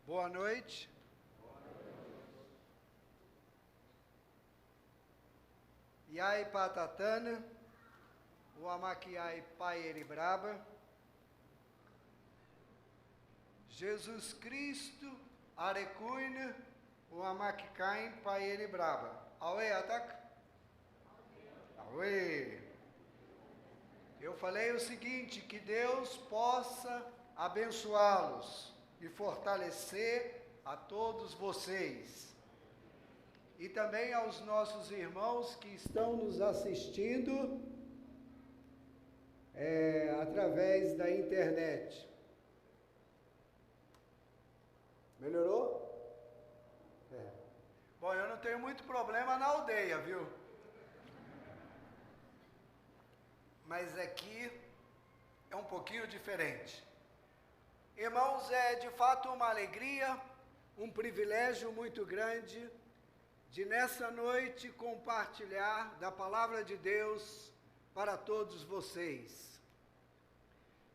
Boa noite. Yai patatana, o amaquiai pai eribraba. Jesus Cristo, arecuina, o amaquicaim pai eribraba. Aue, ataca? Aue. Eu falei o seguinte, que Deus possa abençoá-los e fortalecer a todos vocês. E também aos nossos irmãos que estão nos assistindo através da internet. Melhorou? Bom, eu não tenho muito problema na aldeia, viu? Mas aqui é um pouquinho diferente. Irmãos, é de fato uma alegria, um privilégio muito grande de nessa noite compartilhar da palavra de Deus para todos vocês.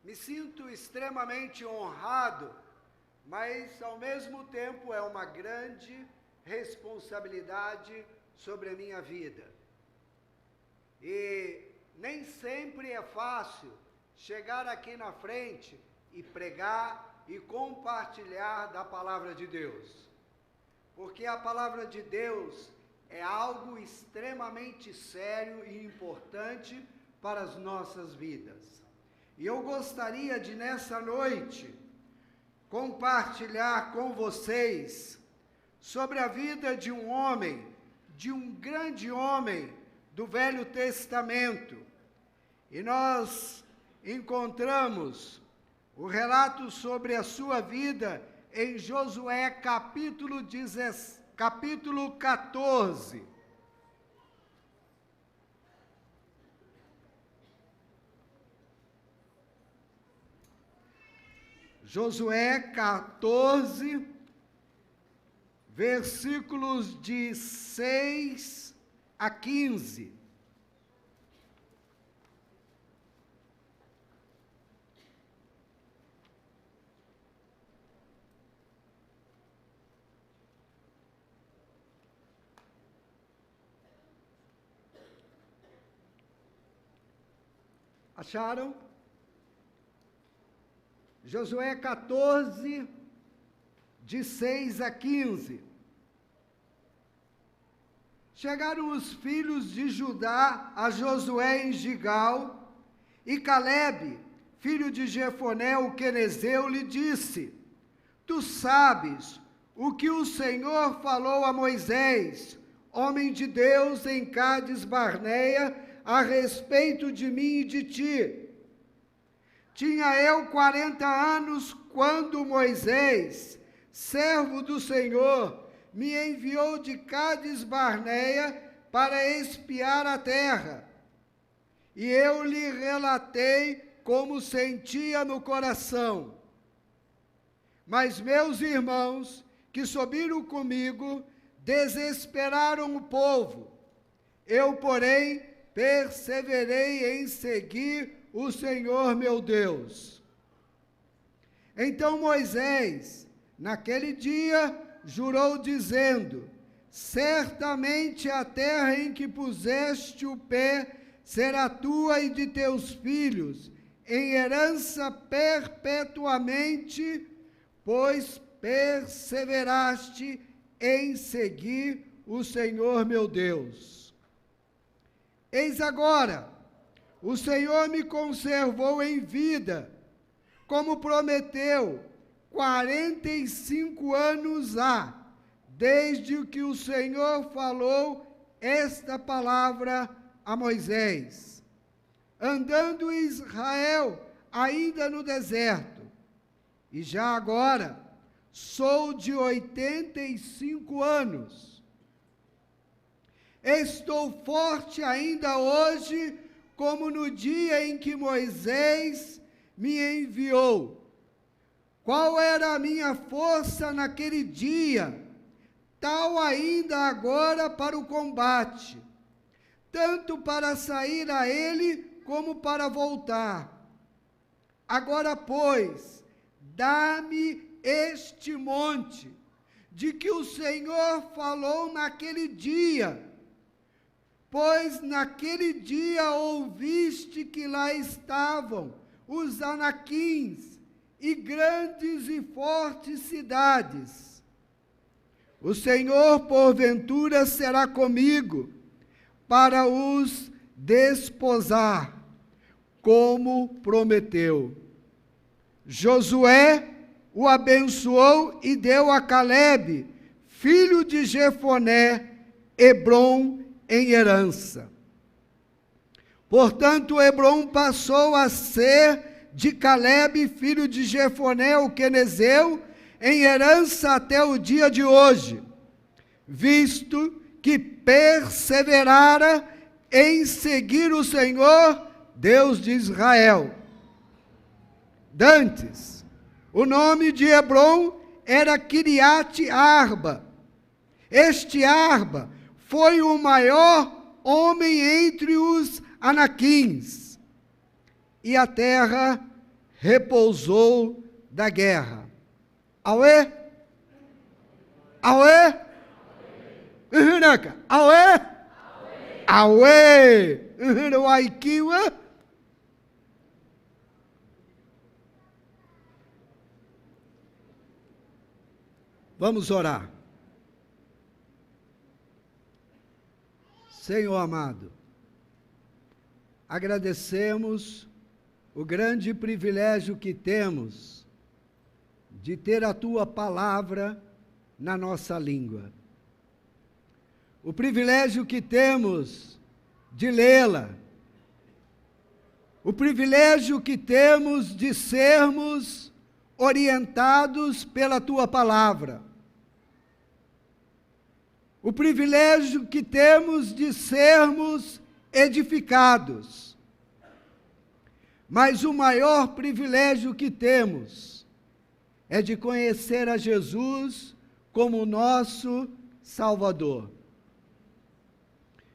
Me sinto extremamente honrado, mas ao mesmo tempo é uma grande responsabilidade sobre a minha vida. E nem sempre é fácil chegar aqui na frente e pregar e compartilhar da palavra de Deus. Porque a palavra de Deus é algo extremamente sério e importante para as nossas vidas. E eu gostaria de, nessa noite, compartilhar com vocês sobre a vida de um homem, de um grande homem do Velho Testamento. E nós encontramos o relato sobre a sua vida em Josué capítulo 14. Josué 14, versículos de 6 a 15. Acharam? Josué 14, de 6 a 15. Chegaram os filhos de Judá a Josué em Gigal, e Calebe, filho de Jefoné, o quenezeu, lhe disse: Tu sabes o que o Senhor falou a Moisés, homem de Deus, em Cádiz Barneia, a respeito de mim e de ti. Tinha eu 40 anos quando Moisés, servo do Senhor, me enviou de Cádiz Barneia para espiar a terra. E eu lhe relatei como sentia no coração. Mas meus irmãos, que subiram comigo, desesperaram o povo. Eu, porém, perseverei em seguir o Senhor meu Deus. Então Moisés, naquele dia, jurou dizendo: Certamente a terra em que puseste o pé será tua e de teus filhos, em herança perpetuamente, pois perseveraste em seguir o Senhor meu Deus. Eis agora, o Senhor me conservou em vida, como prometeu, 45 anos há, desde que o Senhor falou esta palavra a Moisés, andando Israel ainda no deserto, e já agora sou de 85 anos. Estou forte ainda hoje, como no dia em que Moisés me enviou. Qual era a minha força naquele dia, tal ainda agora para o combate, tanto para sair a ele como para voltar. Agora, pois, dá-me este monte, de que o Senhor falou naquele dia, pois naquele dia ouviste que lá estavam os anaquins e grandes e fortes cidades. O Senhor, porventura, será comigo para os desposar, como prometeu. Josué o abençoou e deu a Calebe, filho de Jefoné, Hebrom em herança. Portanto, Hebrom passou a ser de Calebe, filho de Jefoné, o quenezeu, em herança até o dia de hoje, visto que perseverara em seguir o Senhor, Deus de Israel. Dantes, o nome de Hebrom era Kiriate Arba. Este Arba foi o maior homem entre os anaquins, e a terra repousou da guerra. Auê? Auê? Auê? Auê? Auê? Vamos orar. Senhor amado, agradecemos o grande privilégio que temos de ter a Tua palavra na nossa língua. O privilégio que temos de lê-la. O privilégio que temos de sermos orientados pela Tua palavra. O privilégio que temos de sermos edificados. Mas o maior privilégio que temos é de conhecer a Jesus como nosso Salvador.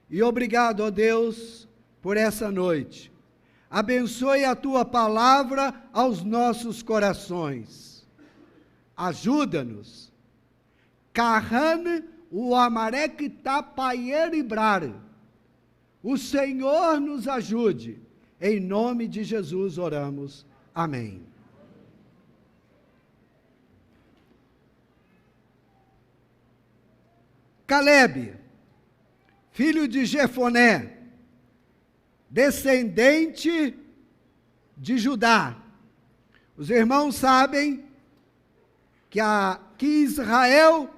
E obrigado, ó Deus, por essa noite. Abençoe a Tua palavra aos nossos corações. Ajuda-nos. Carrane o Amarek Tapayer Ibrar. O Senhor nos ajude. Em nome de Jesus oramos. Amém. Calebe, filho de Jefoné, descendente de Judá. Os irmãos sabem que Israel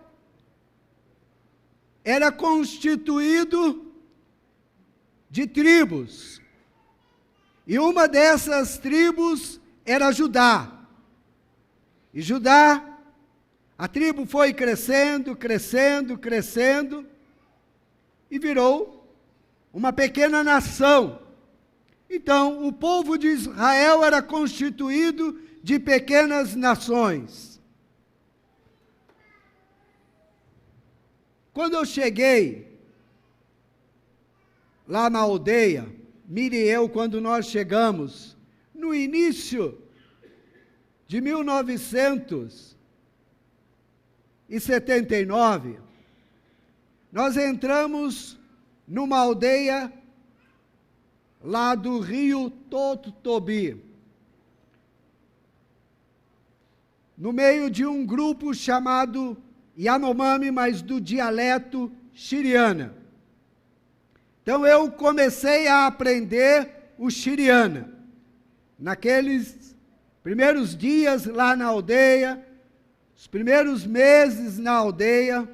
era constituído de tribos, e uma dessas tribos era Judá. E Judá, a tribo foi crescendo, crescendo, crescendo, e virou uma pequena nação. Então, o povo de Israel era constituído de pequenas nações. Quando eu cheguei lá na aldeia, Miri e eu, quando nós chegamos, no início de 1979, nós entramos numa aldeia lá do rio Totobi, no meio de um grupo chamado Yanomami, mas do dialeto xiriana. Então eu comecei a aprender o xiriana. Naqueles primeiros dias lá na aldeia, os primeiros meses na aldeia,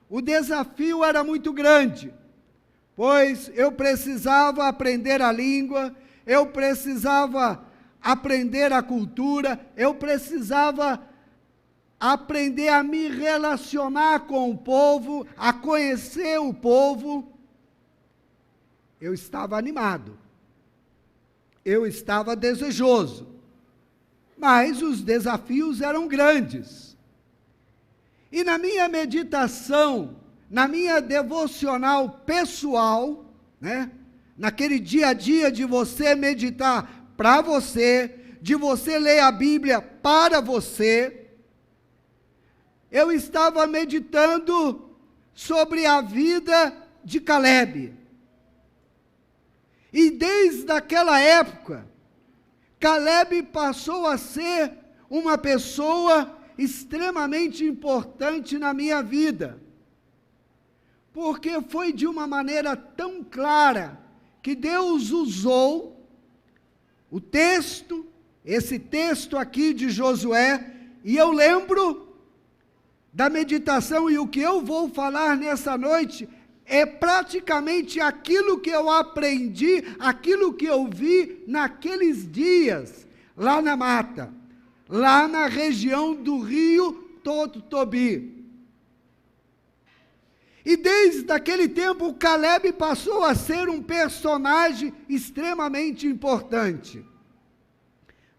o desafio era muito grande, pois eu precisava aprender a língua, eu precisava aprender a cultura, eu precisava aprender a me relacionar com o povo, a conhecer o povo. Eu estava animado, eu estava desejoso, mas os desafios eram grandes. E na minha meditação, na minha devocional pessoal, né, naquele dia a dia de você meditar para você, de você ler a Bíblia para você, eu estava meditando sobre a vida de Calebe. E desde aquela época, Calebe passou a ser uma pessoa extremamente importante na minha vida. Porque foi de uma maneira tão clara que Deus usou o texto, esse texto aqui de Josué, e eu lembro da meditação, e o que eu vou falar nessa noite é praticamente aquilo que eu aprendi, aquilo que eu vi naqueles dias, lá na mata, lá na região do rio Totobi. E desde aquele tempo, Calebe passou a ser um personagem extremamente importante.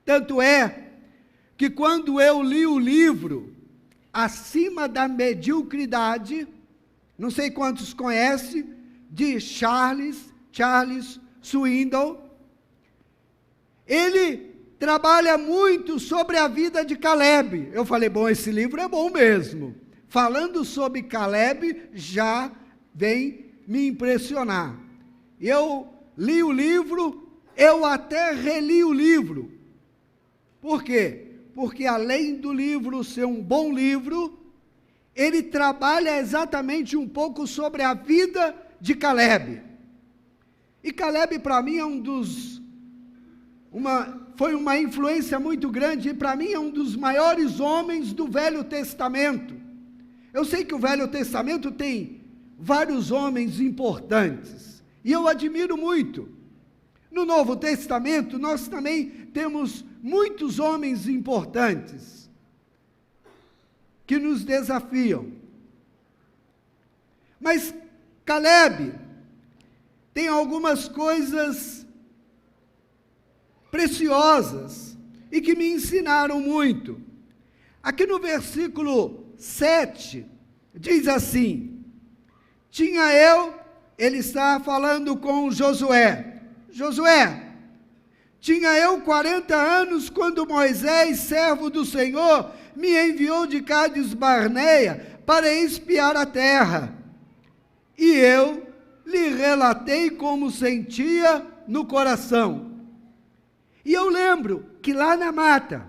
Tanto é que quando eu li o livro Acima da Mediocridade, não sei quantos conhecem, de Charles Swindoll, ele trabalha muito sobre a vida de Calebe. Eu falei, bom, esse livro é bom mesmo. Falando sobre Calebe, já vem me impressionar. Eu li o livro, eu até reli o livro. Por quê? Porque além do livro ser um bom livro, ele trabalha exatamente um pouco sobre a vida de Calebe. E Calebe, para mim, foi uma influência muito grande, e para mim é um dos maiores homens do Velho Testamento. Eu sei que o Velho Testamento tem vários homens importantes, e eu admiro muito. No Novo Testamento, nós também temos muitos homens importantes, que nos desafiam. Mas Calebe tem algumas coisas preciosas, e que me ensinaram muito. Aqui no versículo 7, diz assim, ele está falando com Josué, tinha eu 40 anos quando Moisés, servo do Senhor, me enviou de Cádiz Barneia para espiar a terra, e eu lhe relatei como sentia no coração. E eu lembro que lá na mata,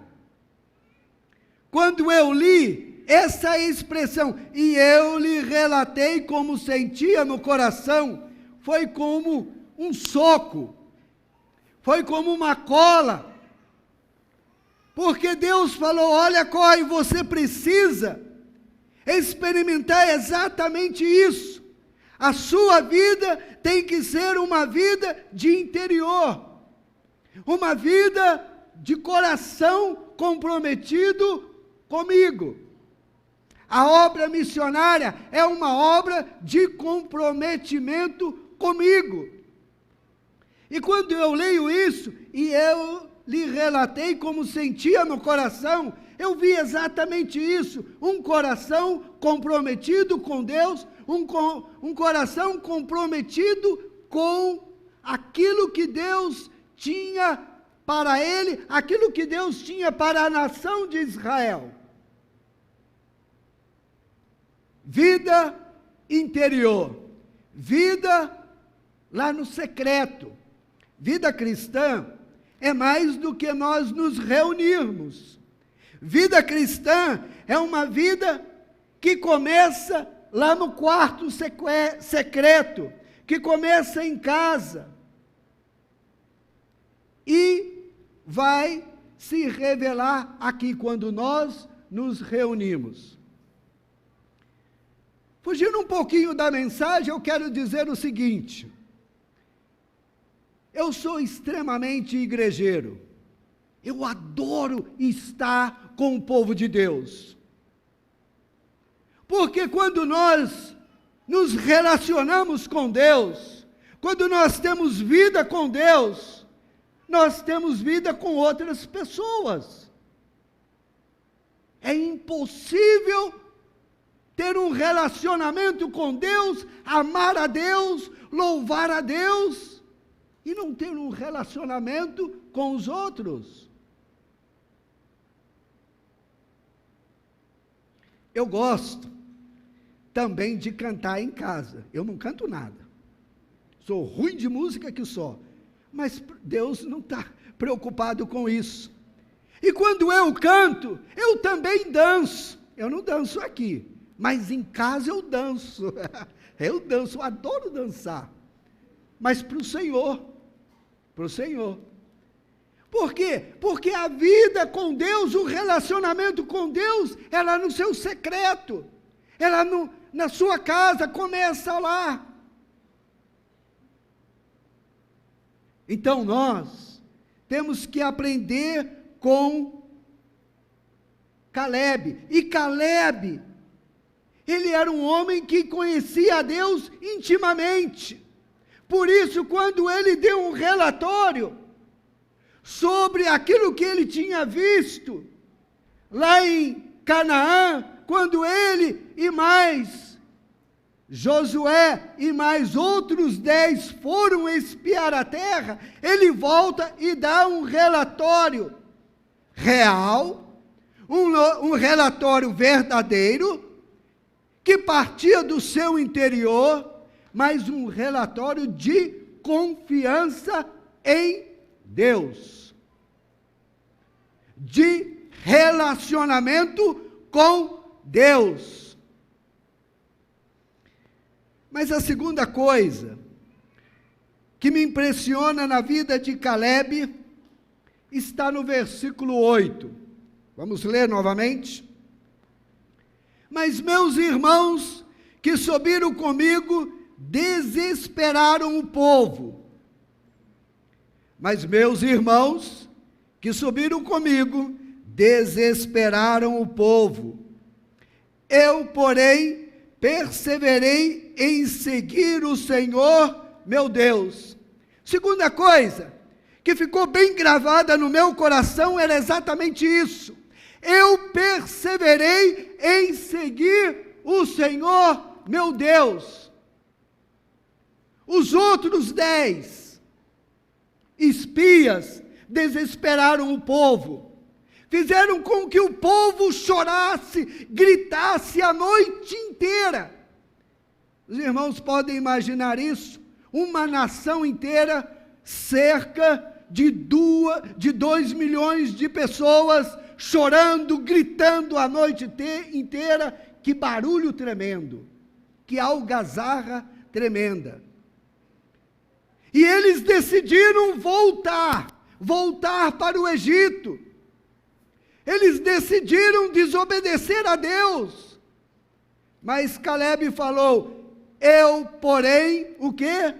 quando eu li essa expressão, e eu lhe relatei como sentia no coração, foi como um soco, foi como uma cola, porque Deus falou, olha, Corre, você precisa experimentar exatamente isso. A sua vida tem que ser uma vida de interior, uma vida de coração comprometido comigo. A obra missionária é uma obra de comprometimento comigo. E quando eu leio isso, e eu lhe relatei como sentia no coração, eu vi exatamente isso, um coração comprometido com Deus, um coração comprometido com aquilo que Deus tinha para ele, aquilo que Deus tinha para a nação de Israel. Vida interior, vida lá no secreto. Vida cristã é mais do que nós nos reunirmos. Vida cristã é uma vida que começa lá no quarto secreto, que começa em casa e vai se revelar aqui quando nós nos reunimos. Fugindo um pouquinho da mensagem, eu quero dizer o seguinte: eu sou extremamente igrejeiro, eu adoro estar com o povo de Deus, porque quando nós nos relacionamos com Deus, quando nós temos vida com Deus, nós temos vida com outras pessoas. É impossível ter um relacionamento com Deus, amar a Deus, louvar a Deus, e não ter um relacionamento com os outros. Eu gosto também de cantar em casa. Eu não canto nada. Sou ruim de música que só. Mas Deus não está preocupado com isso. E quando eu canto, eu também danço. Eu não danço aqui, mas em casa eu danço. Eu danço, eu adoro dançar. Mas para o Senhor. Para o Senhor. Por quê? Porque a vida com Deus, o relacionamento com Deus, é lá no seu secreto. É lá na sua casa, começa lá. Então nós temos que aprender com Caleb. E Caleb, ele era um homem que conhecia a Deus intimamente. Por isso, quando ele deu um relatório sobre aquilo que ele tinha visto lá em Canaã, quando ele e mais Josué e mais outros 10 foram espiar a terra, ele volta e dá um relatório real, um relatório verdadeiro, que partia do seu interior, mas um relatório de confiança em Deus, de relacionamento com Deus. Mas a segunda coisa que me impressiona na vida de Caleb está no versículo 8. Vamos ler novamente? Mas meus irmãos que subiram comigo desesperaram o povo. Mas meus irmãos que subiram comigo desesperaram o povo. Eu, porém, perseverei em seguir o Senhor, meu Deus. Segunda coisa que ficou bem gravada no meu coração era exatamente isso. Eu perseverei em seguir o Senhor, meu Deus. Os outros 10 espias desesperaram o povo. Fizeram com que o povo chorasse, gritasse a noite inteira. Os irmãos podem imaginar isso? Uma nação inteira, cerca de 2 milhões de pessoas, chorando, gritando a noite inteira. Que barulho tremendo, que algazarra tremenda. E eles decidiram voltar para o Egito. Eles decidiram desobedecer a Deus. Mas Caleb falou: eu, porém, o quê?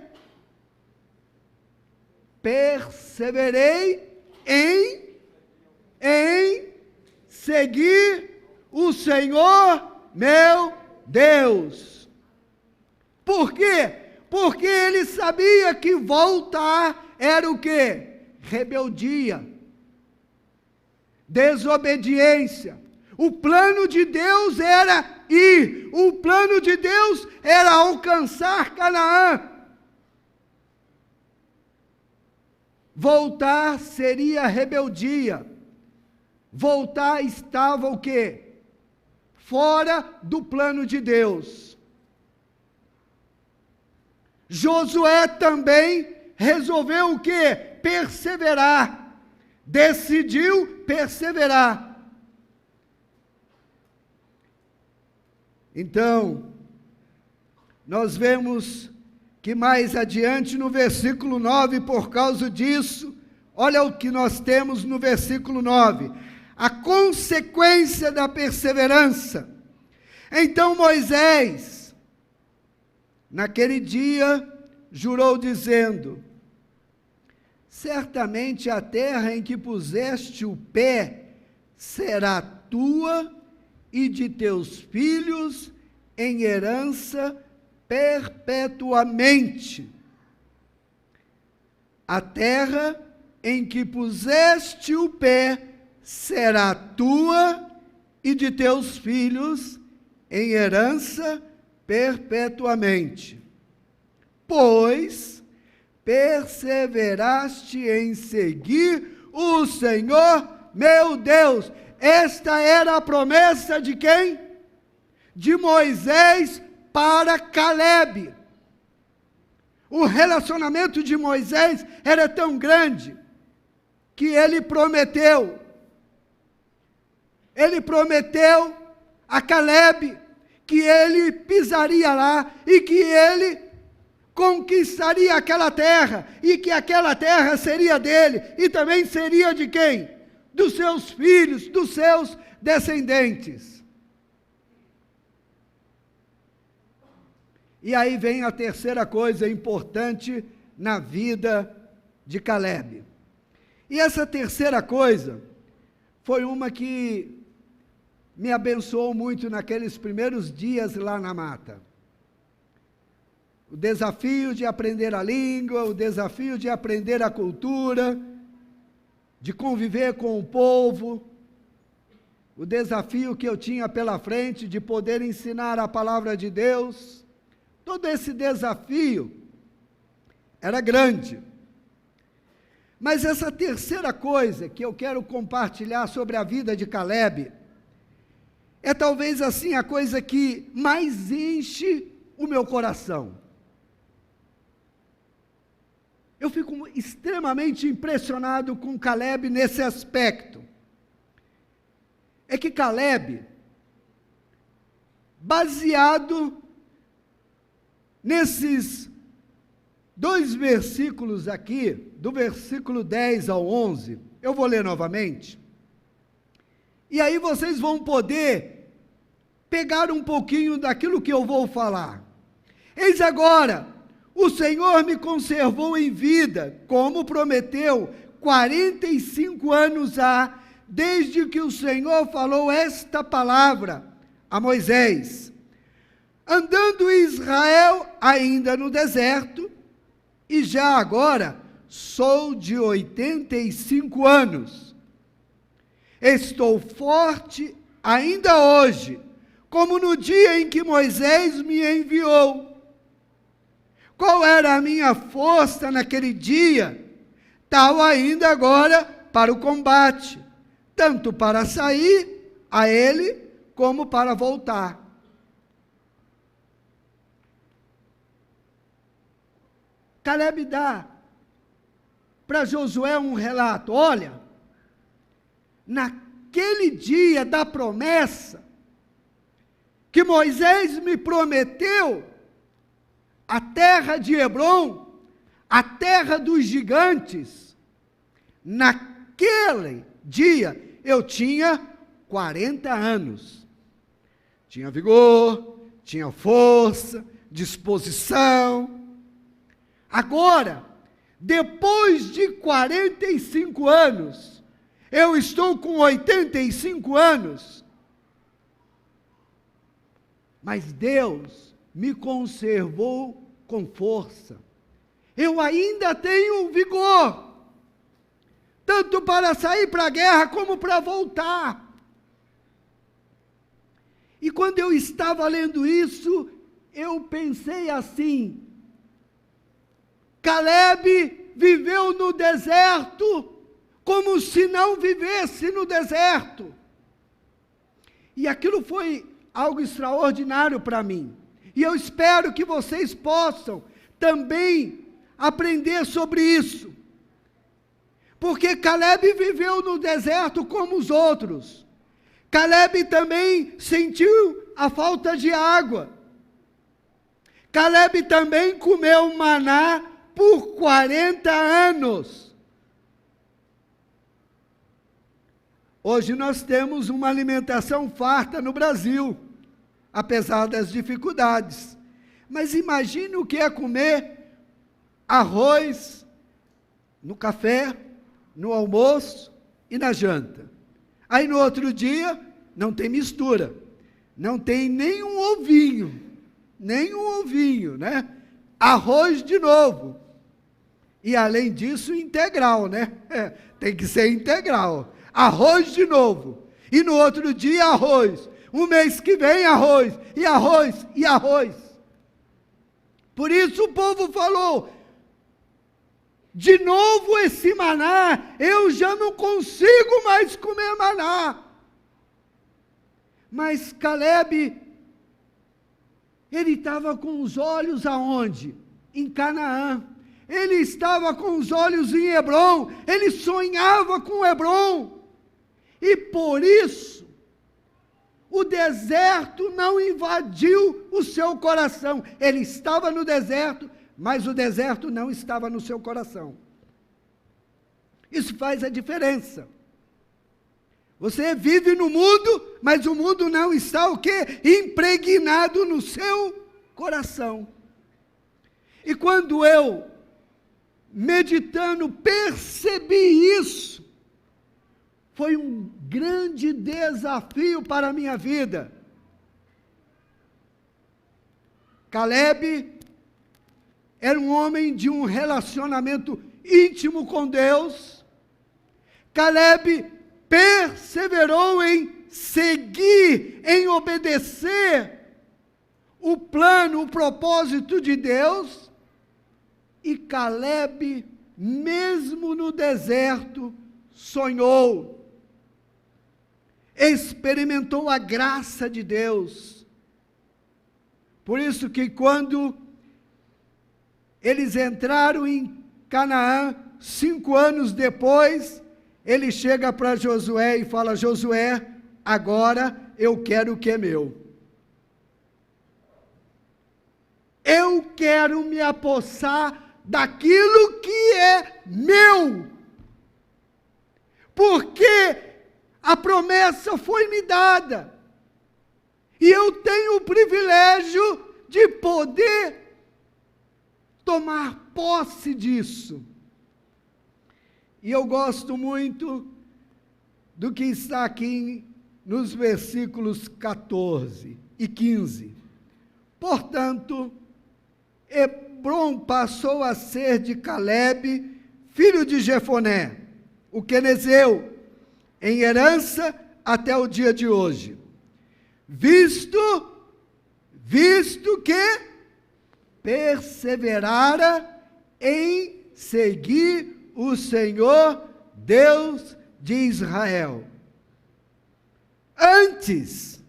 Perseverei em seguir o Senhor, meu Deus. Por quê? Porque ele sabia que voltar era o quê? Rebeldia, desobediência. O plano de Deus era ir, o plano de Deus era alcançar Canaã. Voltar seria rebeldia. Voltar estava o quê? Fora do plano de Deus. Josué também resolveu o quê? Perseverar. Decidiu perseverar. Então, nós vemos que mais adiante no versículo 9, por causa disso, olha o que nós temos no versículo 9. A consequência da perseverança. Então Moisés, naquele dia, jurou dizendo: certamente a terra em que puseste o pé será tua e de teus filhos em herança perpetuamente. A terra em que puseste o pé será tua e de teus filhos em herança perpetuamente. Pois perseveraste em seguir o Senhor, meu Deus. Esta era a promessa de quem? de Moisés para Calebe. O relacionamento de Moisés era tão grande que ele prometeu a Calebe que ele pisaria lá e que ele conquistaria aquela terra e que aquela terra seria dele e também seria de quem? Dos seus filhos, dos seus descendentes. E aí vem a terceira coisa importante na vida de Calebe. E essa terceira coisa foi uma que me abençoou muito naqueles primeiros dias lá na mata. O desafio de aprender a língua, o desafio de aprender a cultura, de conviver com o povo, o desafio que eu tinha pela frente de poder ensinar a palavra de Deus. Todo esse desafio era grande. Mas essa terceira coisa que eu quero compartilhar sobre a vida de Calebe é talvez assim a coisa que mais enche o meu coração. Eu fico extremamente impressionado com Calebe nesse aspecto. É que Calebe, baseado nesses 2 versículos aqui, do versículo 10 ao 11, eu vou ler novamente, e aí vocês vão poder pegar um pouquinho daquilo que eu vou falar. Eis agora, o Senhor me conservou em vida, como prometeu, 45 anos há, desde que o Senhor falou esta palavra a Moisés, andando Israel ainda no deserto, e já agora sou de 85 anos. Estou forte ainda hoje, como no dia em que Moisés me enviou. Qual era a minha força naquele dia? Tal ainda agora para o combate, tanto para sair a ele, como para voltar. Calebe dá para Josué um relato. Olha, naquele dia da promessa, que Moisés me prometeu, a terra de Hebrom, a terra dos gigantes, naquele dia eu tinha 40 anos. Tinha vigor, tinha força, disposição. Agora, depois de 45 anos, eu estou com 85 anos, mas Deus me conservou com força. Eu ainda tenho vigor, tanto para sair para a guerra como para voltar. E quando eu estava lendo isso, eu pensei assim: Calebe viveu no deserto como se não vivesse no deserto. E aquilo foi algo extraordinário para mim. E eu espero que vocês possam também aprender sobre isso. Porque Calebe viveu no deserto como os outros. Calebe também sentiu a falta de água. Calebe também comeu maná por 40 anos. Hoje nós temos uma alimentação farta no Brasil, apesar das dificuldades. Mas imagine o que é comer arroz no café, no almoço e na janta. Aí no outro dia não tem mistura, não tem nenhum ovinho, né? Arroz de novo. E além disso, integral, né? Tem que ser integral. Arroz de novo. E no outro dia, arroz. Um mês que vem, arroz. E arroz, e arroz. Por isso o povo falou: de novo esse maná, eu já não consigo mais comer maná. Mas Calebe Ele estava com os olhos aonde? Em Canaã. Ele estava com os olhos em Hebrom. Ele sonhava com Hebrom. E por isso, o deserto não invadiu o seu coração. Ele estava no deserto, mas o deserto não estava no seu coração. Isso faz a diferença. Você vive no mundo, mas o mundo não está o quê? Impregnado no seu coração. E quando eu, meditando, percebi isso, foi um grande desafio para a minha vida. Caleb era um homem de um relacionamento íntimo com Deus. Caleb perseverou em seguir, em obedecer o plano, o propósito de Deus. E Caleb, mesmo no deserto, sonhou, experimentou a graça de Deus. Por isso que quando eles entraram em Canaã, 5 anos depois, ele chega para Josué e fala: Josué, agora eu quero o que é meu. Eu quero me apossar daquilo que é meu. Porque a promessa foi me dada. E eu tenho o privilégio de poder tomar posse disso. E eu gosto muito do que está aqui nos versículos 14 e 15. Portanto, Hebrom passou a ser de Caleb, filho de Jefoné, o quenezeu, em herança até o dia de hoje. Visto que perseverara em seguir o Senhor, Deus de Israel. Antes,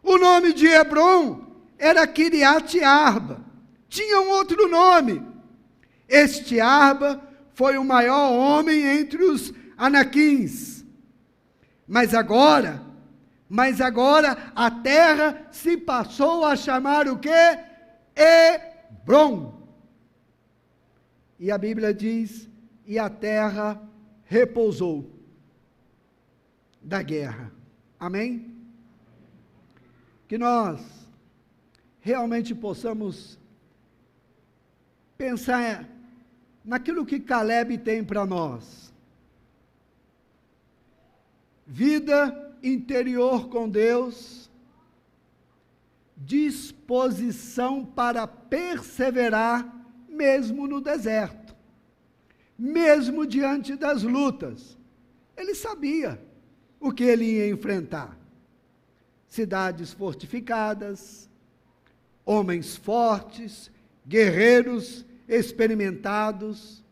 o nome de Hebrom era Kiriat Arba. Tinha um outro nome. Este Arba foi o maior homem entre os anaquins. Mas agora a terra se passou a chamar o quê? Hebrom. E a Bíblia diz: e a terra repousou da guerra. Amém? Que nós realmente possamos pensar naquilo que Caleb tem para nós. Vida interior com Deus, disposição para perseverar mesmo no deserto, mesmo diante das lutas. Ele sabia o que ele ia enfrentar: cidades fortificadas, homens fortes, guerreiros experimentados.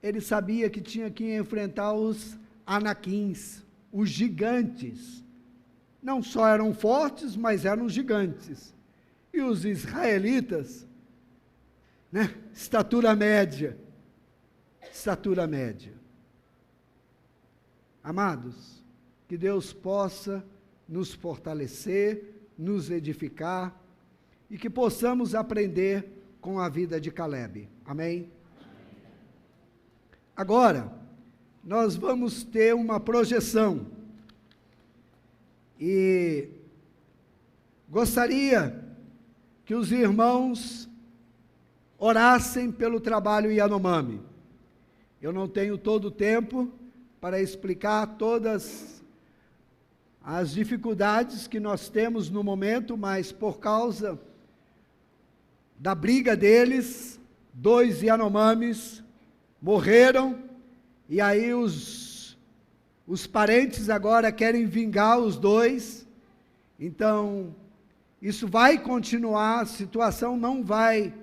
Ele sabia que tinha que enfrentar os anaquins, os gigantes. Não só eram fortes, mas eram gigantes. E os israelitas, estatura média. Amados, que Deus possa nos fortalecer, nos edificar, e que possamos aprender com a vida de Caleb. Amém? Agora, nós vamos ter uma projeção. E gostaria que os irmãos orassem pelo trabalho Yanomami. Eu não tenho todo o tempo para explicar todas as dificuldades que nós temos no momento, mas por causa da briga deles, 2 Yanomamis morreram, e aí os parentes agora querem vingar os 2, então isso vai continuar, a situação não vai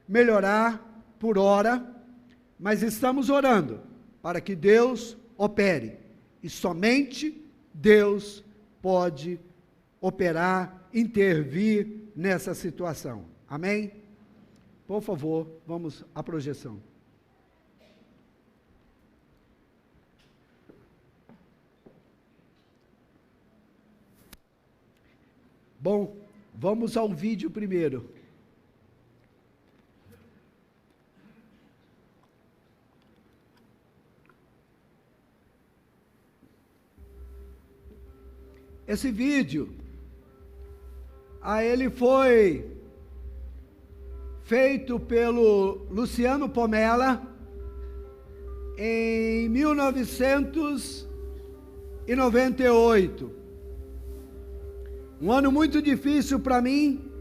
melhorar por hora, mas estamos orando para que Deus opere, e somente Deus pode operar intervir nessa situação. Amém? Por favor, vamos à projeção. Bom, vamos ao vídeo primeiro. Esse vídeo, ele foi feito pelo Luciano Pomella em 1998. Um ano muito difícil para mim,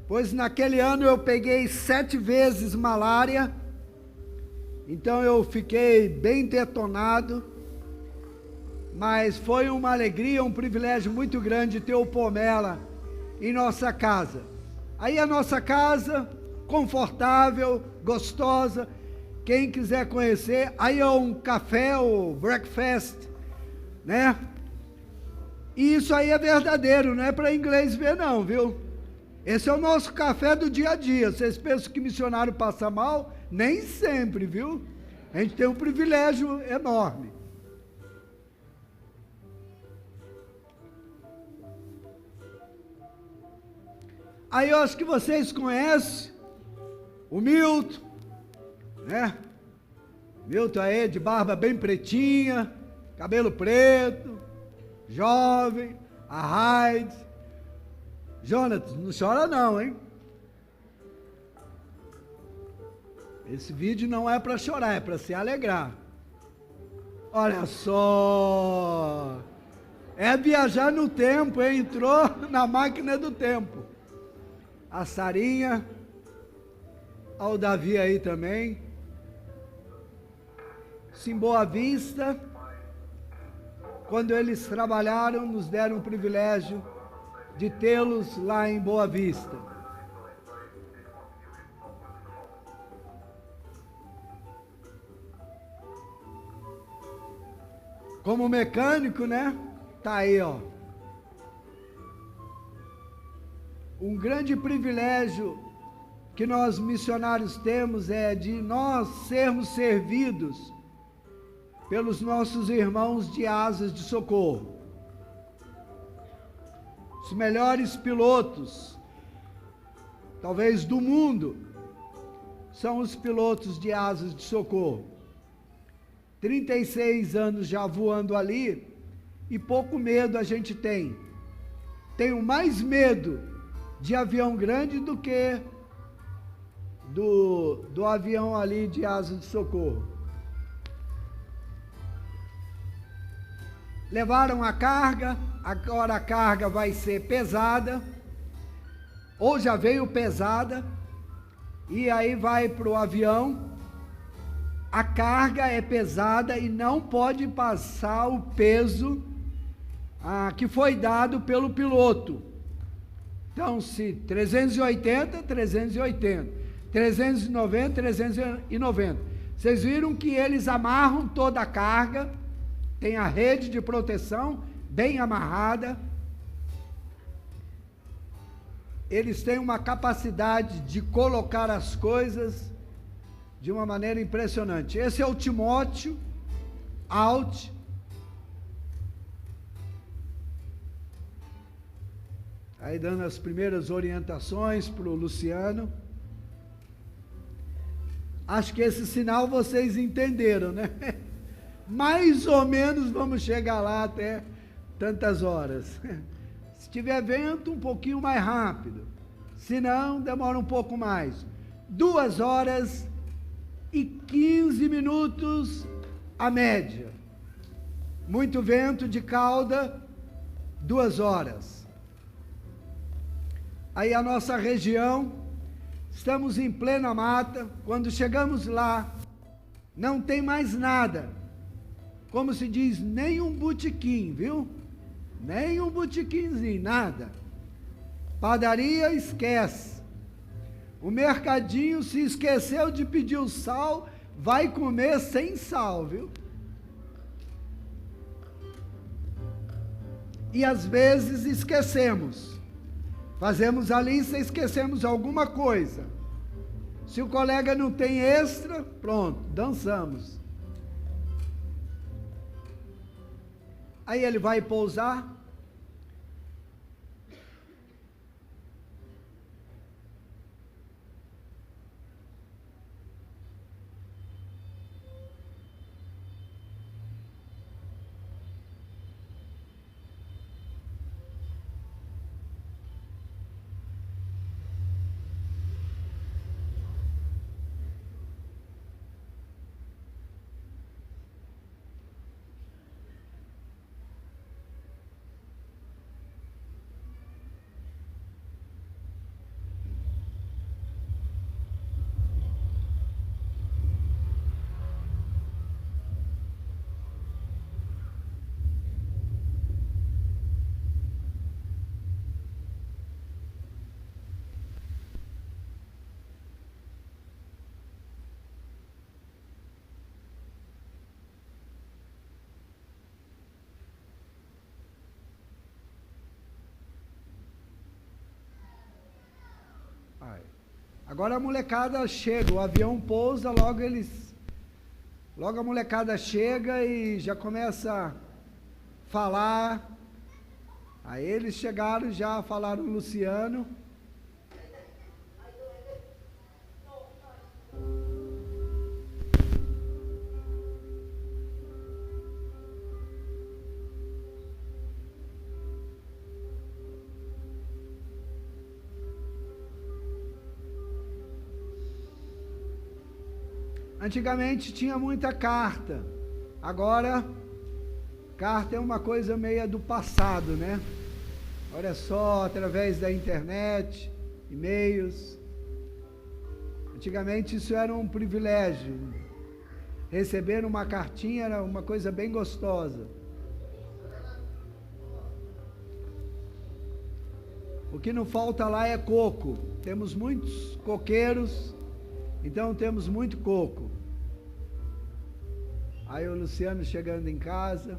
pois naquele ano eu peguei 7 vezes malária, então eu fiquei bem detonado, mas foi uma alegria, um privilégio muito grande ter o Pomella em nossa casa. Aí a nossa casa, confortável, gostosa, quem quiser conhecer, aí é um café, o breakfast, né? E isso aí é verdadeiro, não é para inglês ver não, viu? Esse é o nosso café do dia a dia. Vocês pensam que missionário passa mal? Nem sempre, viu? A gente tem um privilégio enorme. Aí eu acho que vocês conhecem o Milton, né? Milton aí de barba bem pretinha, cabelo preto, jovem, a Raide. Jonatas, não chora não, hein? Esse vídeo não é para chorar, é para se alegrar. Olha só! É viajar no tempo, hein? Entrou na máquina do tempo. A Sarinha, ao Davi aí também. Em Boa Vista, quando eles trabalharam, nos deram o privilégio de tê-los lá em Boa Vista. Como mecânico, né? Tá aí, ó. Um grande privilégio que nós missionários temos é de nós sermos servidos pelos nossos irmãos de asas de socorro. Os melhores pilotos, talvez do mundo, são os pilotos de asas de socorro. 36 anos já voando ali e pouco medo a gente tem. Tenho mais medo de avião grande do que do avião ali de asas de socorro. Levaram a carga, agora a carga vai ser pesada, ou já veio pesada, e aí vai para o avião. A carga é pesada e não pode passar o peso que foi dado pelo piloto. Então, se 380, 380, 390, 390. Vocês viram que eles amarram toda a carga, tem a rede de proteção bem amarrada. Eles têm uma capacidade de colocar as coisas de uma maneira impressionante. Esse é o Timóteo Alt. Aí dando as primeiras orientações para o Luciano. Acho que esse sinal vocês entenderam, né? Mais ou menos vamos chegar lá até tantas horas. Se tiver vento, um pouquinho mais rápido. Se não, demora um pouco mais. 2 horas e 15 minutos a média. Muito vento de cauda, 2 horas. Aí a nossa região, estamos em plena mata. Quando chegamos lá, não tem mais nada. Como se diz, nem um botequim, viu? Nem um botequinzinho, nada. Padaria, esquece. O mercadinho, se esqueceu de pedir o sal, vai comer sem sal, viu? E às vezes esquecemos. Fazemos a lista, esquecemos alguma coisa. Se o colega não tem extra, pronto, dançamos. Aí ele vai pousar. Agora a molecada chega, o avião pousa, logo a molecada chega e já começa a falar. Aí eles chegaram, já falaram Luciano. Antigamente tinha muita carta, agora carta é uma coisa meia do passado, né? Olha só, através da internet, e-mails. Antigamente isso era um privilégio, receber uma cartinha era uma coisa bem gostosa. O que não falta lá é coco, temos muitos coqueiros, então temos muito coco. Aí o Luciano chegando em casa.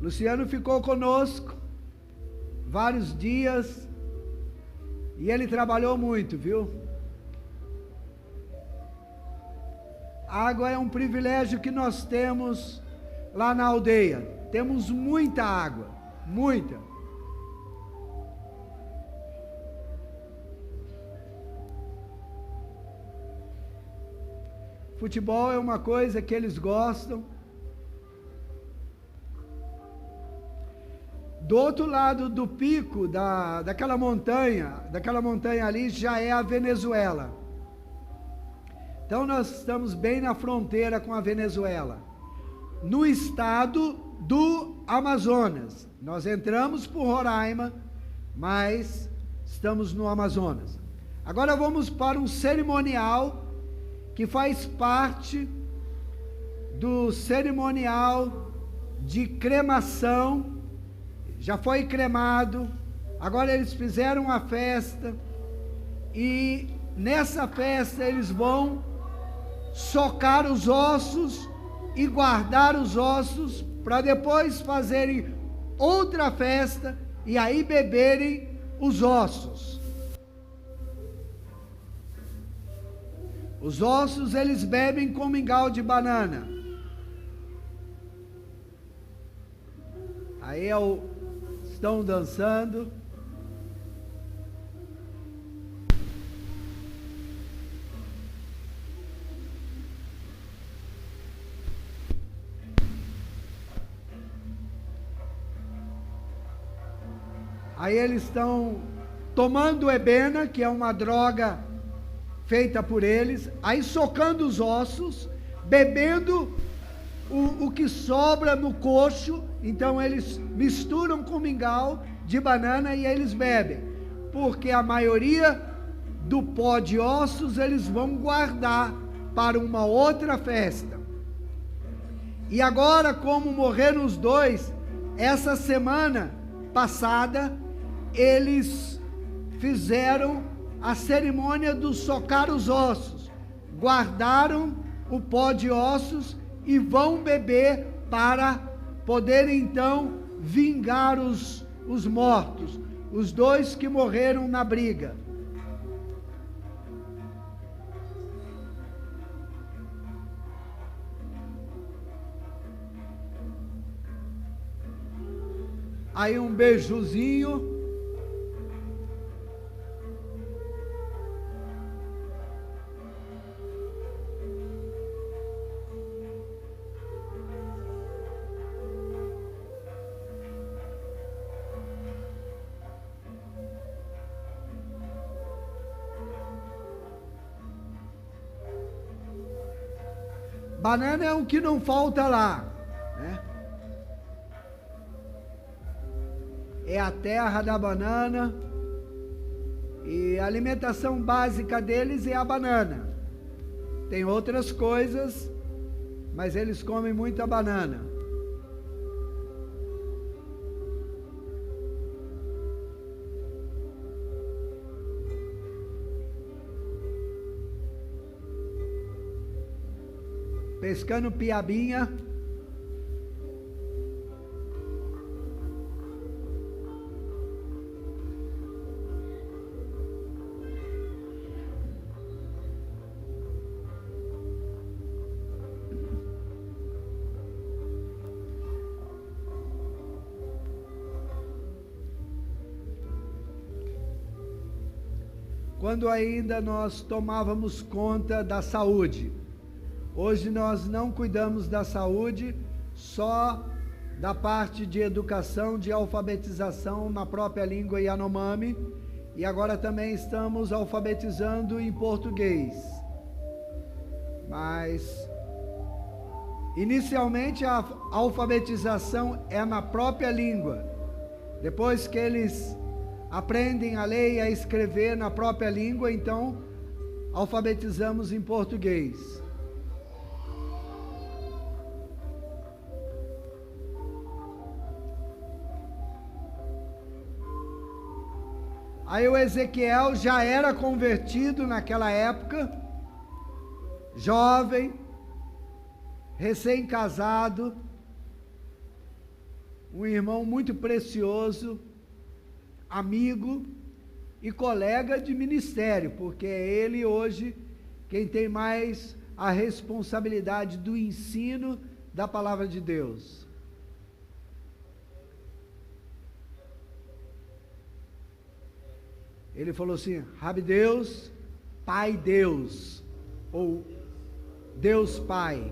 Luciano ficou conosco vários dias e ele trabalhou muito, viu? A água é um privilégio que nós temos lá na aldeia. Temos muita água, muita. Futebol é uma coisa que eles gostam. Do outro lado do pico daquela montanha ali já é a Venezuela. Então nós estamos bem na fronteira com a Venezuela, no estado do Amazonas. Nós entramos por Roraima, mas estamos no Amazonas. Agora vamos para um cerimonial que faz parte do cerimonial de cremação. Já foi cremado, agora eles fizeram a festa, e nessa festa eles vão socar os ossos e guardar os ossos, para depois fazerem outra festa, e aí beberem os ossos. Os ossos eles bebem com mingau de banana. Aí estão dançando. Aí eles estão tomando ebena, que é uma droga feita por eles, aí socando os ossos, bebendo o que sobra no coxo. Então eles misturam com mingau de banana e eles bebem, porque a maioria do pó de ossos eles vão guardar para uma outra festa. E agora, como morreram os dois, essa semana passada eles fizeram a cerimônia do socar os ossos, guardaram o pó de ossos e vão beber para poder então vingar os mortos, os dois que morreram na briga. Aí um beijozinho. Banana é o que não falta lá, né? É a terra da banana e a alimentação básica deles é a banana. Tem outras coisas, mas eles comem muita banana. Pescando piabinha. Quando ainda nós tomávamos conta da saúde. Hoje nós não cuidamos da saúde, só da parte de educação, de alfabetização na própria língua Yanomami, e agora também estamos alfabetizando em português. Mas, inicialmente, a alfabetização é na própria língua. Depois que eles aprendem a ler e a escrever na própria língua, então alfabetizamos em português. Aí o Ezequiel já era convertido naquela época, jovem, recém-casado, um irmão muito precioso, amigo e colega de ministério, porque é ele hoje quem tem mais a responsabilidade do ensino da palavra de Deus. Ele falou assim: Rabi Deus, Pai Deus, ou Deus Pai.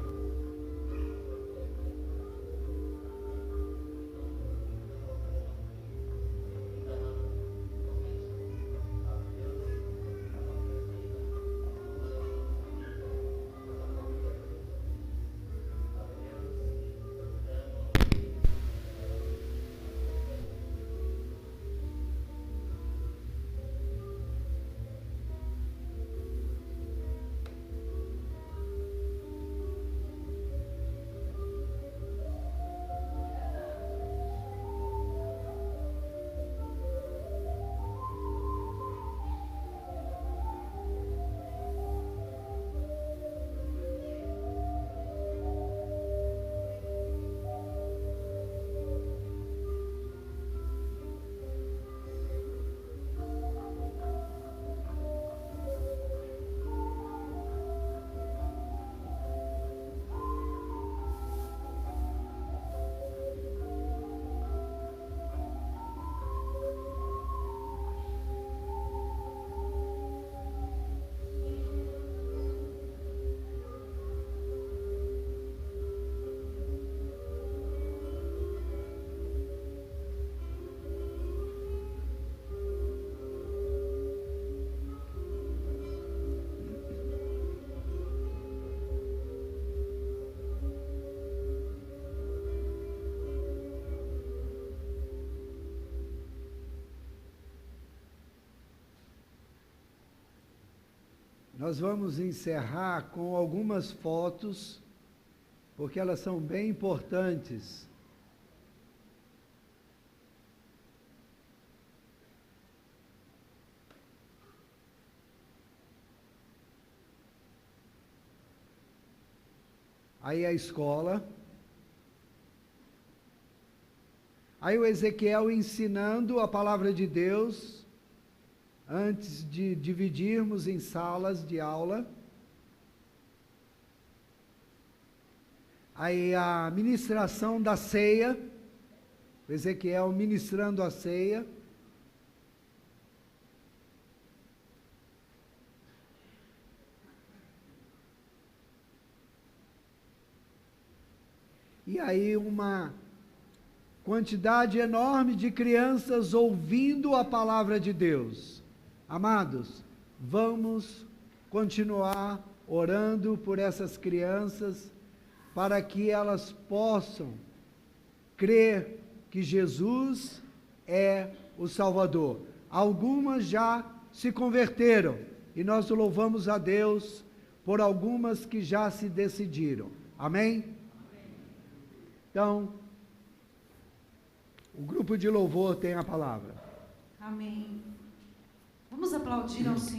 Nós vamos encerrar com algumas fotos, porque elas são bem importantes. Aí a escola. Aí o Ezequiel ensinando a palavra de Deus, antes de dividirmos em salas de aula. Aí a ministração da ceia, o Ezequiel ministrando a ceia. E aí uma quantidade enorme de crianças ouvindo a palavra de Deus. Amados, vamos continuar orando por essas crianças, para que elas possam crer que Jesus é o Salvador. Algumas já se converteram, e nós louvamos a Deus por algumas que já se decidiram. Amém? Então, o grupo de louvor tem a palavra. Amém. Vamos aplaudir ao Senhor.